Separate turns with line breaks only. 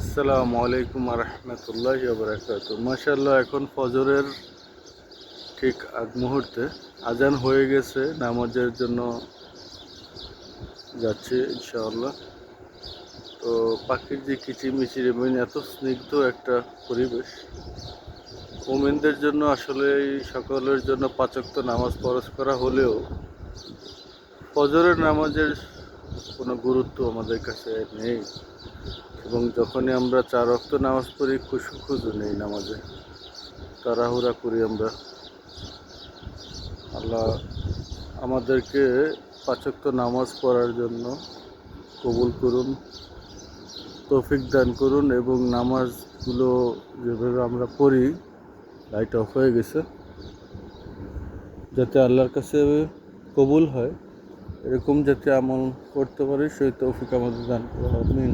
আসসালামু আলাইকুম রহমতুল্লাহি বারাকাতুহু। মাশাআল্লাহ, এখন ফজরের ঠিক আগ মুহূর্তে আজান হয়ে গেছে, নামাজের জন্য যাচ্ছি ইনশাআল্লাহ। তো পাখির যে কিচিরমিচির এবং এত স্নিগ্ধ একটা পরিবেশ, মুমিনদের জন্য আসলে সকলের জন্য পাঁচ ওয়াক্ত নামাজ ফরজ করা হলেও ফজরের নামাজের কোনো গুরুত্ব আমাদের কাছে নেই। এবং যখনই আমরা চার ওয়াক্ত নামাজ পড়ি, খুশু নেই নামাজে, তাড়াহুড়া করি আমরা। আল্লাহ আমাদেরকে পাঁচ ওয়াক্ত নামাজ পড়ার জন্য কবুল করুন, তৌফিক দান করুন, এবং নামাজগুলো যেভাবে আমরা পড়ি, লাইট অফ হয়ে গেছে, যাতে আল্লাহর কাছে কবুল হয়, এরকম যাতে আমল করতে পারি, সেই তৌফিক আমাদের দান করা। আমিন।